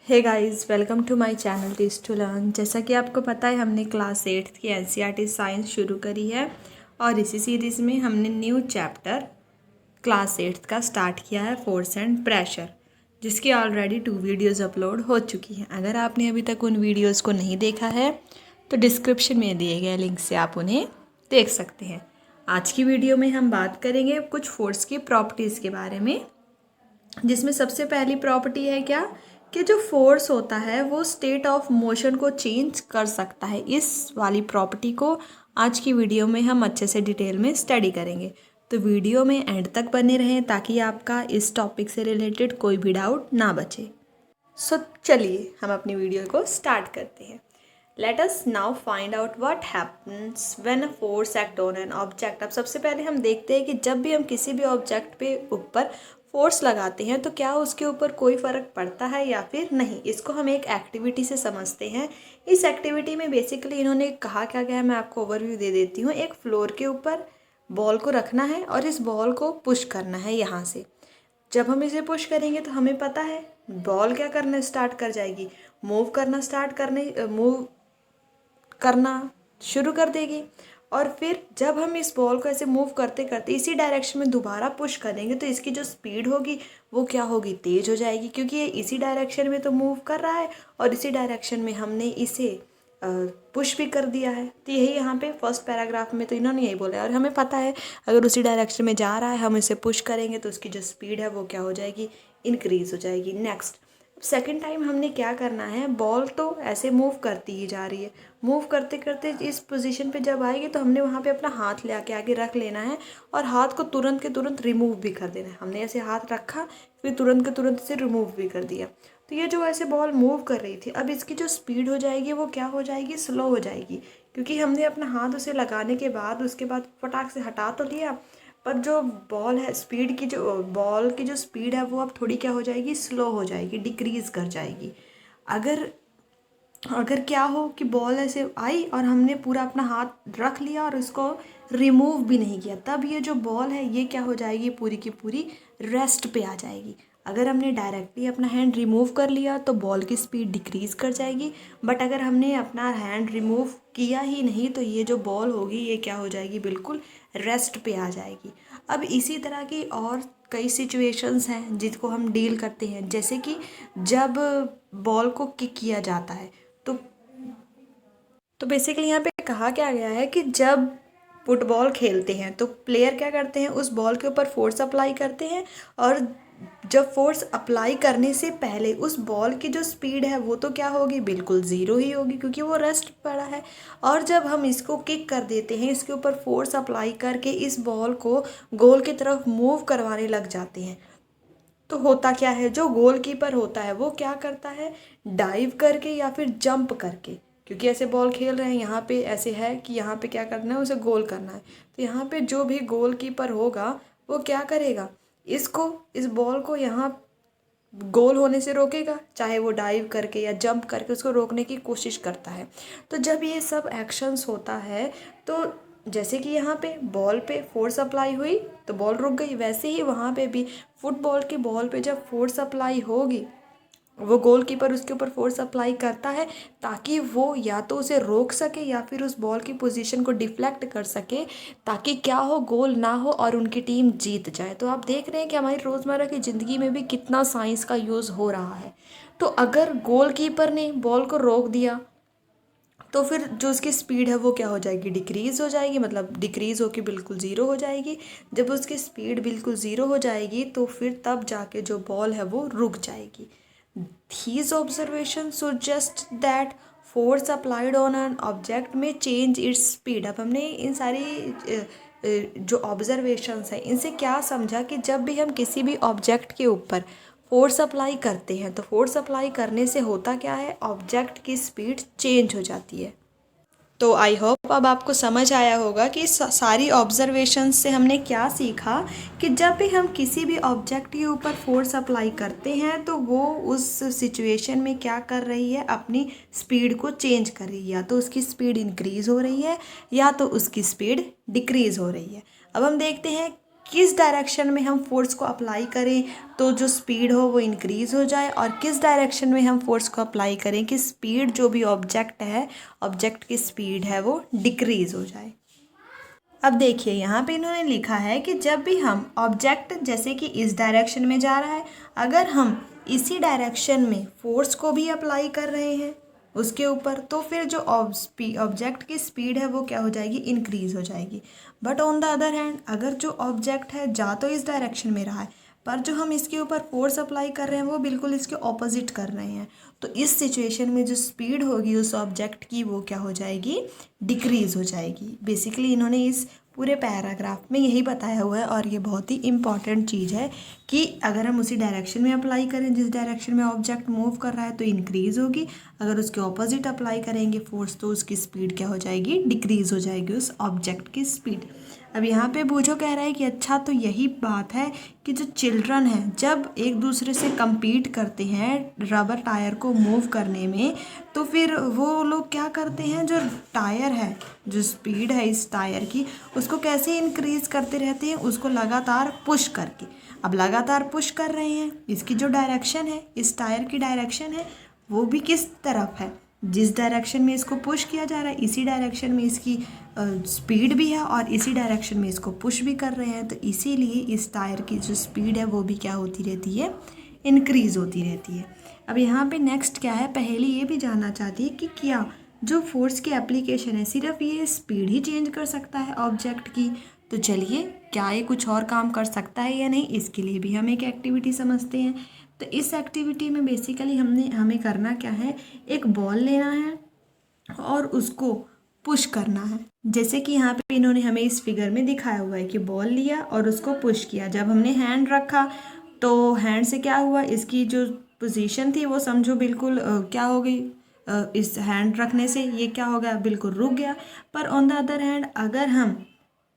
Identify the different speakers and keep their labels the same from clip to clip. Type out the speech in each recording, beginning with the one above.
Speaker 1: Hey guys, welcome to my channel teach to learn. जैसा कि आपको पता है, हमने क्लास 8th की एनसीईआरटी साइंस शुरू करी है और इसी सीरीज़ में हमने न्यू चैप्टर क्लास 8th का स्टार्ट किया है, फोर्स एंड प्रेशर, जिसकी ऑलरेडी 2 वीडियोज़ अपलोड हो चुकी हैं। अगर आपने अभी तक उन वीडियोज़ को नहीं देखा है तो डिस्क्रिप्शन में दिए गए लिंक से आप उन्हें देख सकते हैं। आज की वीडियो में हम बात करेंगे कुछ फोर्स की प्रॉपर्टीज़ के बारे में, जिसमें सबसे पहली प्रॉपर्टी है क्या कि जो फोर्स होता है वो स्टेट ऑफ मोशन को चेंज कर सकता है। इस वाली प्रॉपर्टी को आज की वीडियो में हम अच्छे से डिटेल में स्टडी करेंगे, तो वीडियो में एंड तक बने रहें ताकि आपका इस टॉपिक से रिलेटेड कोई भी डाउट ना बचे। सो चलिए हम अपनी वीडियो को स्टार्ट करते हैं। Let us now find out what happens when a force act on an object. अब सबसे पहले हम देखते हैं कि जब भी हम किसी भी ऑब्जेक्ट पे ऊपर फोर्स लगाते हैं तो क्या उसके ऊपर कोई फ़र्क पड़ता है या फिर नहीं। इसको हम एक एक्टिविटी से समझते हैं। इस एक्टिविटी में बेसिकली इन्होंने कहा क्या गया है, मैं आपको ओवरव्यू दे देती हूँ। एक फ्लोर के ऊपर बॉल को रखना है और इस बॉल को पुश करना है यहाँ से। जब हम इसे पुश करेंगे तो हमें पता है बॉल क्या करना स्टार्ट कर जाएगी, मूव करना शुरू कर देगी। और फिर जब हम इस बॉल को ऐसे मूव करते करते इसी डायरेक्शन में दोबारा पुश करेंगे तो इसकी जो स्पीड होगी वो क्या होगी, तेज़ हो जाएगी, क्योंकि ये इसी डायरेक्शन में तो मूव कर रहा है और इसी डायरेक्शन में हमने इसे पुश भी कर दिया है। तो यही यहाँ पे फर्स्ट पैराग्राफ में तो इन्होंने यही बोला है। और हमें पता है अगर उसी डायरेक्शन में जा रहा है, हम इसे पुश करेंगे तो उसकी जो स्पीड है वो क्या हो जाएगी, इंक्रीज़ हो जाएगी। नेक्स्ट सेकेंड टाइम हमने क्या करना है, बॉल तो ऐसे मूव करती ही जा रही है, मूव करते करते इस पोजीशन पे जब आएगी तो हमने वहाँ पे अपना हाथ ले आके आगे रख लेना है और हाथ को तुरंत के तुरंत रिमूव भी कर देना है। हमने ऐसे हाथ रखा फिर तुरंत के तुरंत इसे रिमूव भी कर दिया। तो ये जो ऐसे बॉल मूव कर रही थी, अब इसकी जो स्पीड हो जाएगी वो क्या हो जाएगी, स्लो हो जाएगी, क्योंकि हमने अपना हाथ उसे लगाने के बाद उसके बाद फटाक से हटा तो लिया, पर जो बॉल है स्पीड की जो बॉल की जो स्पीड है वो अब थोड़ी क्या हो जाएगी, स्लो हो जाएगी, डिक्रीज़ कर जाएगी। अगर अगर क्या हो कि बॉल ऐसे आई और हमने पूरा अपना हाथ रख लिया और उसको रिमूव भी नहीं किया, तब ये जो बॉल है ये क्या हो जाएगी, पूरी की पूरी रेस्ट पे आ जाएगी। अगर हमने डायरेक्टली अपना हैंड रिमूव कर लिया तो बॉल की स्पीड डिक्रीज़ कर जाएगी, बट अगर हमने अपना हैंड रिमूव किया ही नहीं तो ये जो बॉल होगी ये क्या हो जाएगी, बिल्कुल रेस्ट पे आ जाएगी। अब इसी तरह की और कई सिचुएशंस हैं जिसको हम डील करते हैं, जैसे कि जब बॉल को किक किया जाता है तो बेसिकली यहाँ पे कहा क्या गया है कि जब फुटबॉल खेलते हैं तो प्लेयर क्या करते हैं, उस बॉल के ऊपर फोर्स अप्लाई करते हैं और जब फोर्स अप्लाई करने से पहले उस बॉल की जो स्पीड है वो तो क्या होगी, बिल्कुल ज़ीरो ही होगी, क्योंकि वो रेस्ट पड़ा है। और जब हम इसको किक कर देते हैं, इसके ऊपर फोर्स अप्लाई करके इस बॉल को गोल की तरफ मूव करवाने लग जाते हैं, तो होता क्या है, जो गोलकीपर होता है वो क्या करता है, डाइव करके या फिर जंप करके, क्योंकि ऐसे बॉल खेल रहे हैं, यहाँ पे ऐसे है कि यहाँ पे क्या करना है, उसे गोल करना है, तो यहाँ पे जो भी गोलकीपर होगा वो क्या करेगा, इस बॉल को यहाँ गोल होने से रोकेगा, चाहे वो डाइव करके या जंप करके उसको रोकने की कोशिश करता है। तो जब ये सब एक्शंस होता है तो जैसे कि यहाँ पे बॉल पे फोर्स अप्लाई हुई तो बॉल रुक गई, वैसे ही वहाँ पे भी फुटबॉल की बॉल पे जब फोर्स अप्लाई होगी, वो गोलकीपर उसके ऊपर फोर्स अप्लाई करता है ताकि वो या तो उसे रोक सके या फिर उस बॉल की पोजीशन को डिफ्लेक्ट कर सके, ताकि क्या हो, गोल ना हो और उनकी टीम जीत जाए। तो आप देख रहे हैं कि हमारी रोज़मर्रा की ज़िंदगी में भी कितना साइंस का यूज़ हो रहा है। तो अगर गोलकीपर ने बॉल को रोक दिया तो फिर जो उसकी स्पीड है वो क्या हो जाएगी, डिक्रीज़ हो जाएगी, मतलब डिक्रीज़ होकर बिल्कुल ज़ीरो हो जाएगी। जब उसकी स्पीड बिल्कुल ज़ीरो हो जाएगी तो फिर तब जाके जो बॉल है वो रुक जाएगी। These observations suggest that force applied on an object may change its speed। अब हमने इन सारी जो ऑब्जर्वेशंस हैं इनसे क्या समझा कि जब भी हम किसी भी ऑब्जेक्ट के ऊपर फोर्स अप्लाई करते हैं तो फोर्स अप्लाई करने से होता क्या है, ऑब्जेक्ट की स्पीड चेंज हो जाती है। तो आई होप अब आपको समझ आया होगा कि सारी ऑब्जर्वेशन से हमने क्या सीखा कि जब भी हम किसी भी ऑब्जेक्ट के ऊपर फोर्स अप्लाई करते हैं तो वो उस सिचुएशन में क्या कर रही है, अपनी स्पीड को चेंज कर रही है, या तो उसकी स्पीड इंक्रीज़ हो रही है या तो उसकी स्पीड डिक्रीज़ हो रही है। अब हम देखते हैं किस डायरेक्शन में हम फोर्स को अप्लाई करें तो जो स्पीड हो वो इंक्रीज़ हो जाए, और किस डायरेक्शन में हम फोर्स को अप्लाई करें कि स्पीड जो भी ऑब्जेक्ट है, ऑब्जेक्ट की स्पीड है वो डिक्रीज़ हो जाए। अब देखिए यहाँ पे इन्होंने लिखा है कि जब भी हम ऑब्जेक्ट जैसे कि इस डायरेक्शन में जा रहा है, अगर हम इसी डायरेक्शन में फोर्स को भी अप्लाई कर रहे हैं उसके ऊपर, तो फिर जो ऑब्जेक्ट की स्पीड है वो क्या हो जाएगी, इंक्रीज़ हो जाएगी। But on the other hand अगर जो ऑब्जेक्ट है जा तो इस डायरेक्शन में रहा है, पर जो हम इसके ऊपर फोर्स अप्लाई कर रहे हैं वो बिल्कुल इसके ऑपोजिट कर रहे हैं, तो इस सिचुएशन में जो स्पीड होगी उस ऑब्जेक्ट की वो क्या हो जाएगी, डिक्रीज़ हो जाएगी। बेसिकली इन्होंने इस पूरे पैराग्राफ में यही बताया हुआ है, और ये बहुत ही इम्पॉर्टेंट चीज़ है कि अगर हम उसी डायरेक्शन में अप्लाई करें जिस डायरेक्शन में ऑब्जेक्ट मूव कर रहा है तो इंक्रीज़ होगी, अगर उसके ऑपोजिट अप्लाई करेंगे फोर्स तो उसकी स्पीड क्या हो जाएगी, डिक्रीज़ हो जाएगी उस ऑब्जेक्ट की स्पीड। अब यहाँ पे बूझो कह रहा है कि अच्छा तो यही बात है कि जो चिल्ड्रन हैं जब एक दूसरे से compete करते हैं रबर टायर को मूव करने में, तो फिर वो लोग क्या करते हैं, जो टायर है, जो स्पीड है इस टायर की, उसको कैसे इंक्रीज़ करते रहते हैं, उसको लगातार पुश करके। अब लगातार पुश कर रहे हैं, इसकी जो डायरेक्शन है, इस टायर की डायरेक्शन है वो भी किस तरफ है, जिस डायरेक्शन में इसको पुश किया जा रहा है इसी डायरेक्शन में इसकी स्पीड भी है, और इसी डायरेक्शन में इसको पुश भी कर रहे हैं, तो इसीलिए इस टायर की जो स्पीड है वो भी क्या होती रहती है, इंक्रीज़ होती रहती है। अब यहाँ पे नेक्स्ट क्या है, पहेली ये भी जानना चाहती है कि क्या जो फोर्स की एप्लीकेशन है सिर्फ ये स्पीड ही चेंज कर सकता है ऑब्जेक्ट की, तो चलिए क्या ये कुछ और काम कर सकता है या नहीं, इसके लिए भी हम एक एक्टिविटी समझते हैं। तो इस एक्टिविटी में बेसिकली हमें करना क्या है, एक बॉल लेना है और उसको पुश करना है। जैसे कि यहाँ पे इन्होंने हमें इस फिगर में दिखाया हुआ है कि बॉल लिया और उसको पुश किया, जब हमने हैंड रखा तो हैंड से क्या हुआ, इसकी जो पोजीशन थी वो समझो बिल्कुल क्या हो गई, इस हैंड रखने से ये क्या हो गया, बिल्कुल रुक गया। पर ऑन द अदर हैंड अगर हम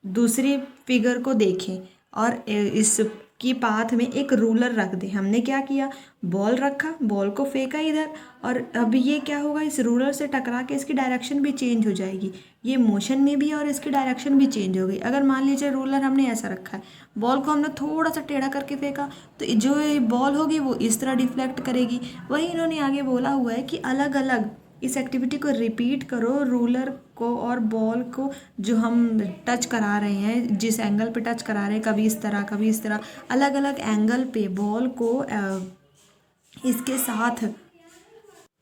Speaker 1: दूसरी फिगर को देखें और इस की पाथ में एक रूलर रख दें, हमने क्या किया, बॉल रखा, बॉल को फेंका इधर, और अब ये क्या होगा, इस रूलर से टकरा के इसकी डायरेक्शन भी चेंज हो जाएगी, ये मोशन में भी है और इसकी डायरेक्शन भी चेंज हो गई। अगर मान लीजिए रूलर हमने ऐसा रखा है, बॉल को हमने थोड़ा सा टेढ़ा करके फेंका, तो जो ये बॉल होगी वो इस तरह डिफ्लेक्ट करेगी। वही इन्होंने आगे बोला हुआ है कि अलग अलग इस एक्टिविटी को रिपीट करो, रूलर को और बॉल को जो हम टच करा रहे हैं, जिस एंगल पे टच करा रहे हैं, कभी इस तरह कभी इस तरह, अलग अलग एंगल पे बॉल को इसके साथ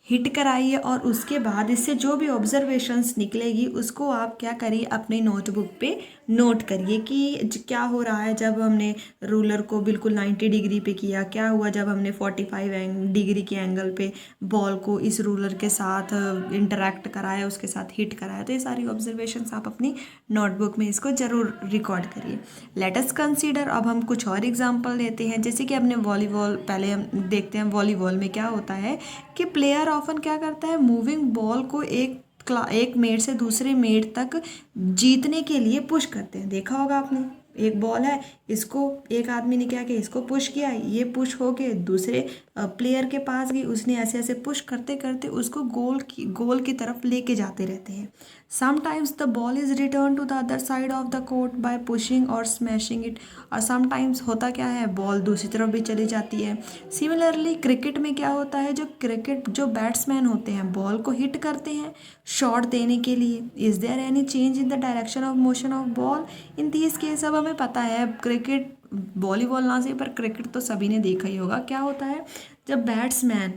Speaker 1: हिट कराइए, और उसके बाद इससे जो भी ऑब्जर्वेशंस निकलेगी उसको आप क्या करिए, अपने नोटबुक पे नोट करिए कि क्या हो रहा है जब हमने रूलर को बिल्कुल 90 डिग्री पे किया, क्या हुआ जब हमने 45 डिग्री के एंगल पे बॉल को इस रूलर के साथ इंटरेक्ट कराया, उसके साथ हिट कराया। तो ये सारी ऑब्जर्वेशंस आप अपनी नोटबुक में इसको ज़रूर रिकॉर्ड करिए। लेट अस कंसीडर, अब हम कुछ और एग्जाम्पल लेते हैं। जैसे कि अपने वॉलीबॉल, पहले हम देखते हैं वॉलीबॉल में क्या होता है कि प्लेयर ऑफन क्या करता है, मूविंग बॉल को एक मेड से दूसरे मेड तक जीतने के लिए पुश करते हैं। देखा होगा आपने, एक बॉल है, इसको एक आदमी ने क्या किया, इसको पुश किया, ये पुश होके दूसरे प्लेयर के पास गई, उसने ऐसे ऐसे पुश करते करते उसको गोल की तरफ लेके जाते रहते हैं। Sometimes the ball is return to the other side of the court by pushing और स्मैशिंग इट, और समटाइम्स होता क्या है, बॉल दूसरी तरफ भी चली जाती है। सिमिलरली क्रिकेट में क्या होता है, जो बैट्समैन होते हैं बॉल को हिट करते हैं शॉट देने के लिए। Is there any change in the direction of motion of ball in this case. अब हमें पता है क्रिकेट, वॉलीबॉल ना से पर क्रिकेट तो सभी ने देखा ही होगा, क्या होता है जब बैट्समैन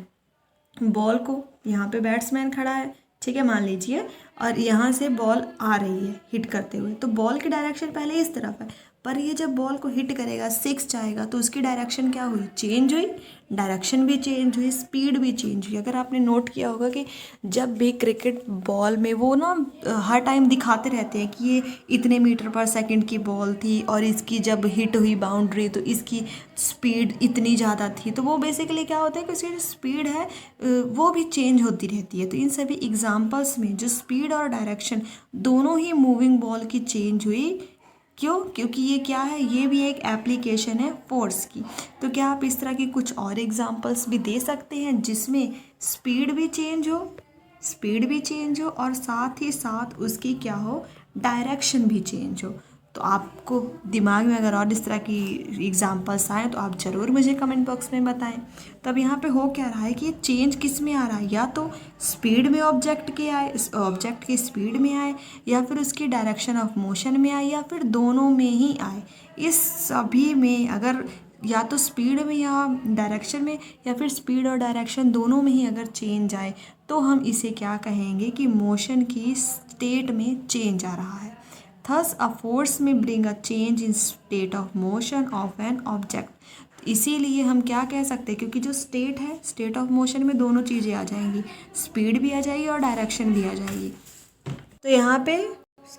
Speaker 1: बॉल को, यहाँ पे बैट्समैन खड़ा है, ठीक है मान लीजिए, और यहाँ से बॉल आ रही है हिट करते हुए, तो बॉल की डायरेक्शन पहले इस तरफ है, पर ये जब बॉल को हिट करेगा, सिक्स जाएगा, तो उसकी डायरेक्शन क्या हुई, चेंज हुई, डायरेक्शन भी चेंज हुई, स्पीड भी चेंज हुई। अगर आपने नोट किया होगा कि जब भी क्रिकेट बॉल में वो ना हर टाइम दिखाते रहते हैं कि ये इतने मीटर पर सेकंड की बॉल थी, और इसकी जब हिट हुई बाउंड्री तो इसकी स्पीड इतनी ज़्यादा थी, तो वो बेसिकली क्या होता है कि उसकी जो स्पीड है वो भी चेंज होती रहती है। तो इन सभी एग्जाम्पल्स में जो स्पीड और डायरेक्शन दोनों ही मूविंग बॉल की चेंज हुई। क्यों? क्योंकि ये क्या है, ये भी एक एप्लीकेशन है फोर्स की। तो क्या आप इस तरह की कुछ और एग्जांपल्स भी दे सकते हैं जिसमें स्पीड भी चेंज हो और साथ ही साथ उसकी क्या हो, डायरेक्शन भी चेंज हो। तो आपको दिमाग में अगर और इस तरह की एग्जांपल्स आए तो आप ज़रूर मुझे कमेंट बॉक्स में बताएं। तब यहाँ पे हो क्या रहा है कि चेंज किस में आ रहा है, या तो स्पीड में ऑब्जेक्ट के आए, ऑब्जेक्ट की स्पीड में आए, या फिर उसकी डायरेक्शन ऑफ मोशन में आए, या फिर दोनों में ही आए। इस सभी में अगर या तो स्पीड में या डायरेक्शन में, या फिर स्पीड और डायरेक्शन दोनों में ही अगर चेंज आए तो हम इसे क्या कहेंगे कि मोशन की स्टेट में चेंज आ रहा है। Thus, a force may bring a change in state of motion of an object। इसीलिए हम क्या कह सकते हैं, क्योंकि जो स्टेट है, स्टेट ऑफ मोशन में दोनों चीज़ें आ जाएंगी, स्पीड भी आ जाएगी और डायरेक्शन भी आ जाएगी। तो यहाँ पे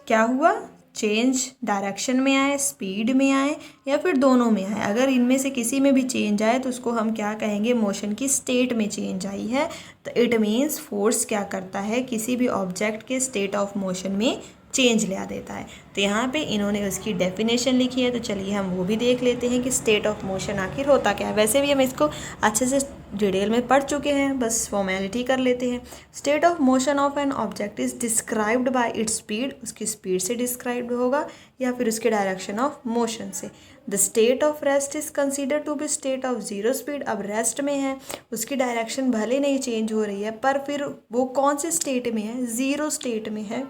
Speaker 1: क्या हुआ, चेंज डायरेक्शन में आए, स्पीड में आए, या फिर दोनों में आए। अगर इनमें से किसी में भी चेंज आए तो उसको हम क्या कहेंगे, मोशन की स्टेट में चेंज आई है। तो इट मीन्स फोर्स क्या करता है, किसी भी ऑब्जेक्ट के स्टेट ऑफ मोशन में चेंज ला देता है। तो यहाँ पे इन्होंने उसकी डेफिनेशन लिखी है, तो चलिए हम वो भी देख लेते हैं कि स्टेट ऑफ मोशन आखिर होता क्या है। वैसे भी हम इसको अच्छे से डिटेल में पढ़ चुके हैं, बस फॉर्मेलिटी कर लेते हैं। State of motion of an object is described by its speed, उसकी स्पीड से डिस्क्राइब्ड होगा, या फिर उसके डायरेक्शन ऑफ मोशन से। The state of rest is consider to be state of zero speed. अब रेस्ट में है, उसकी डायरेक्शन भले नहीं चेंज हो रही है, पर फिर वो कौन से स्टेट में है, ज़ीरो स्टेट में है।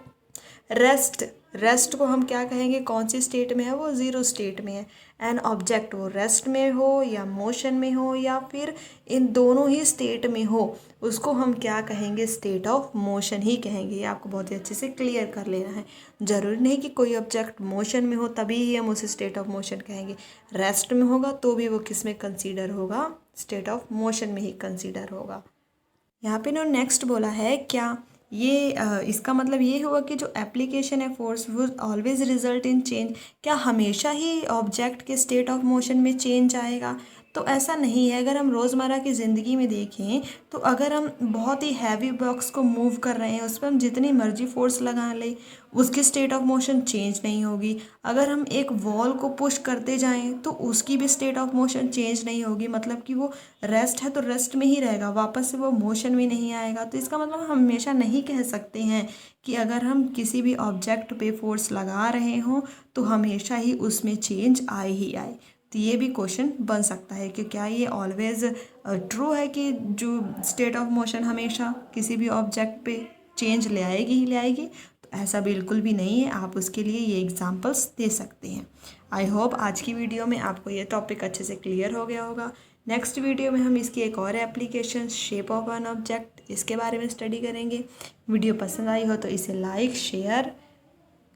Speaker 1: रेस्ट को हम क्या कहेंगे, कौन सी स्टेट में है, वो ज़ीरो स्टेट में है। एन ऑब्जेक्ट वो रेस्ट में हो या मोशन में हो या फिर इन दोनों ही स्टेट में हो, उसको हम क्या कहेंगे, स्टेट ऑफ मोशन ही कहेंगे। ये आपको बहुत ही अच्छे से क्लियर कर लेना है। ज़रूरी नहीं कि कोई ऑब्जेक्ट मोशन में हो तभी ही हम उसे स्टेट ऑफ मोशन कहेंगे, रेस्ट में होगा तो भी वो किस में कंसीडर होगा, स्टेट ऑफ मोशन में ही कंसीडर होगा। यहाँ पे ना नेक्स्ट बोला है, क्या ये इसका मतलब ये हुआ कि जो एप्लीकेशन है फोर्स वो ऑलवेज रिजल्ट इन चेंज, क्या हमेशा ही ऑब्जेक्ट के स्टेट ऑफ मोशन में चेंज आएगा? तो ऐसा नहीं है। अगर हम रोज़मर्रा की ज़िंदगी में देखें तो अगर हम बहुत ही हैवी बॉक्स को मूव कर रहे हैं, उस पर हम जितनी मर्जी फोर्स लगा लें, उसकी स्टेट ऑफ मोशन चेंज नहीं होगी। अगर हम एक वॉल को पुश करते जाएं तो उसकी भी स्टेट ऑफ मोशन चेंज नहीं होगी, मतलब कि वो रेस्ट है तो रेस्ट में ही रहेगा, वापस से वो मोशन में नहीं आएगा। तो इसका मतलब हम हमेशा नहीं कह सकते हैं कि अगर हम किसी भी ऑब्जेक्ट पे फोर्स लगा रहे हों तो हमेशा ही उसमें चेंज आए ही आए। तो ये भी क्वेश्चन बन सकता है कि क्या ये ऑलवेज ट्रू है कि जो स्टेट ऑफ मोशन हमेशा किसी भी ऑब्जेक्ट पे चेंज ले आएगी ही ले आएगी? तो ऐसा बिल्कुल भी नहीं है। आप उसके लिए ये एग्जांपल्स दे सकते हैं। आई होप आज की वीडियो में आपको ये टॉपिक अच्छे से क्लियर हो गया होगा। नेक्स्ट वीडियो में हम इसकी एक और application, shape of an object, इसके बारे में स्टडी करेंगे। वीडियो पसंद आई हो तो इसे लाइक, शेयर,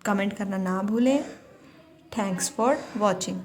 Speaker 1: कमेंट करना ना भूलें। Thanks for watching.